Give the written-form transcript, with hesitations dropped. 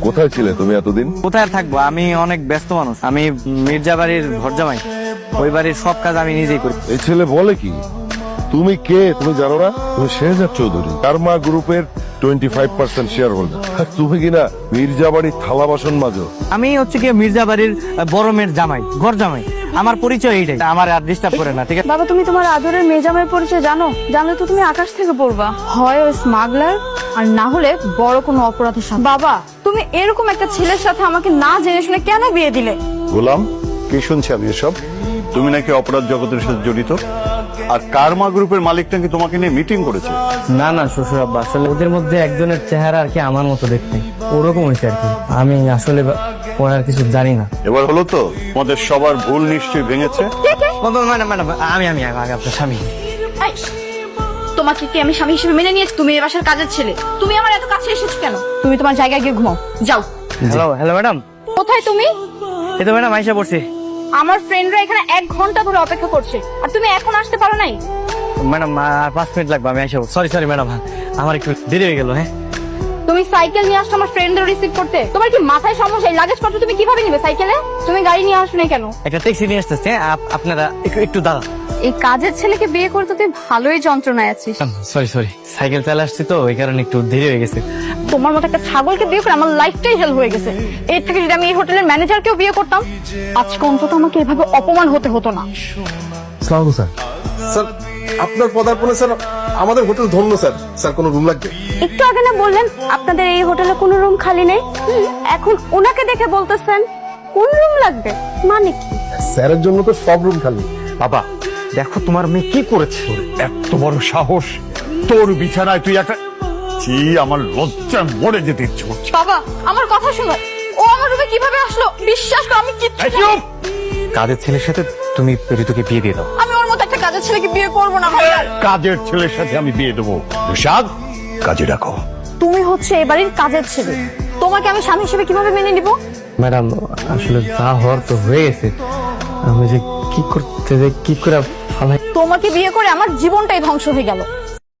কোথায় ছিলে তুমি এতদিন? কোথায় আর থাকবো, আমি অনেক ব্যস্ত মানুষ। আমি মির্জা বাড়ির ঘর জামাই, ওই বাড়ির সব কাজ আমি নিজেই করি। এই ছেলে বলে কি? তুমি কে তুমি জানো না? তুমি শেহজাদ চৌধুরী, কারমা গ্রুপের 25% শেয়ার হোল্ডার। তুমি কিনা মির্জা বাড়ির থালা বাসন মাজো। আমি হচ্ছে কি মির্জা বাড়ির বড় মেয়ের জামাই, ঘর জামাই। আমার পরিচয় এইটাই, আমার আর ডিস্টার্ব করে না, ঠিক আছে? বাবা, তুমি তোমার আদরের মেজামের পরিচয় জানো? জানলে তো তুমি আকাশ থেকে পড়বা। হয় ওই স্মাগলার, আর না হলে বড় কোনো অপরাধের সাথে। বাবা, তুমি এরকম একটা ছেলের সাথে আমাকে না জেনে শুনে কেন বিয়ে দিলে? গোলাম, কি শুনছি আমি এসব? তুমি নাকি অপরাধ জগতের সাথে জড়িত, আর কারমা গ্রুপের মালিক নাকি তোমাকে নিয়ে মিটিং করেছে। না না শ্বশুর আব্বা, আসলে ওদের মধ্যে একজনের চেহারা আর কি আমার মতো দেখতে, ওরকম হয়েছে আর কি। আমি আসলে ওর আর কিছু জানি না। এবার হলো তো, তোমাদের সবার ভুল নিশ্চয়ই ভেঙেছে। ম্যাডাম, আমি আগে আপনার স্বামী। এই, তোমাকে কি আমি স্বামী হিসেবে মেনে নিয়েছি? তুমি এই বাসার কাজের ছেলে, তুমি আমার এত কাছে এসেছো কেন? তুমি তোমার জায়গায় গিয়ে ঘুমাও, যাও। Hello madam. কোথায় তুমি? এই তো ম্যাডাম আইসা পড়ছি। আমার ফ্রেন্ডরা এখানে 1 ঘন্টা ধরে অপেক্ষা করছে, আর তুমি এখন আসতে পারো নাই? ম্যাডাম আর 5 মিনিট লাগবে, আমি আইসা পড়ছি। সরি ম্যাডাম, আমার একটু দেরি হয়ে গেল। হ্যাঁ, তুমি সাইকেল নিয়ে আসছো আমার ফ্রেন্ডদের রিসিভ করতে? তোমার কি মাথায় সমস্যা? এই লাগেজ পত্র তুমি কিভাবে নিবে সাইকেলে? তুমি গাড়ি নিয়ে আসো না কেন? একটা ট্যাক্সি নিয়ে আসতেছে, আপনারা একটু দাঁড়ান। এই কাজের ছেলেকে বিয়ে করতে তুই ভালোই যন্ত্রণায় আছিস। সরি সাইকেল চালা আসছি তো, এই কারণে একটু দেরি হয়ে গেছে। তোমার মতো একটা ছাগলকে বিয়ে করে আমার লাইফটাই হেল হয়ে গেছে। এর থেকে যদি আমি এই হোটেলের ম্যানেজারকেও বিয়ে করতাম, আজকে অন্তত আমাকে এভাবে অপমান হতে হতো না। স্যার স্যার, আপনার পদার্পণে স্যার আমাদের হোটেল ধন্য স্যার। স্যার, কোনো রুম লাগবে? একটু আগে না বললেন আপনাদের এই হোটেলে কোনো রুম খালি নেই? এখন ওনাকে দেখে বলতেছেন কোন রুম লাগবে, মানে কি? স্যারের জন্য তো সব রুম খালি। বাবা দেখো তোমার মেয়ে কি করেছে। এত বড় সাহস, তোর বিছানায় তুই একটা। আমার লজ্জা মরে যেতে ইচ্ছে করছে। বাবা, আমার কথা শুনো। ও আমার রুমে কিভাবে আসলো? বিশ্বাস করো আমি কিচ্ছু জানি না। কাজের ছেলের সাথে তুমি ঋতুকে বিয়ে দিয়ে দাও। আমি ওর মতো একটা কাজের ছেলেকে বিয়ে করবো না ভাইয়া। কাজের ছেলের সাথে আমি বিয়ে দেবো। ঋষাদ, কাজে রাখো। তুমি হচ্ছে এ বাড়ির কাজের ছেলে, তোমাকে আমি স্বামী হিসেবে কিভাবে মেনে নিব? ম্যাডাম আসলে যা হওয়ার তো হয়ে গেছে, আমি যে কি করতে কি করে ফালাই। তোমাকে বিয়ে করে আমার জীবনটাই ধ্বংস হয়ে গেল।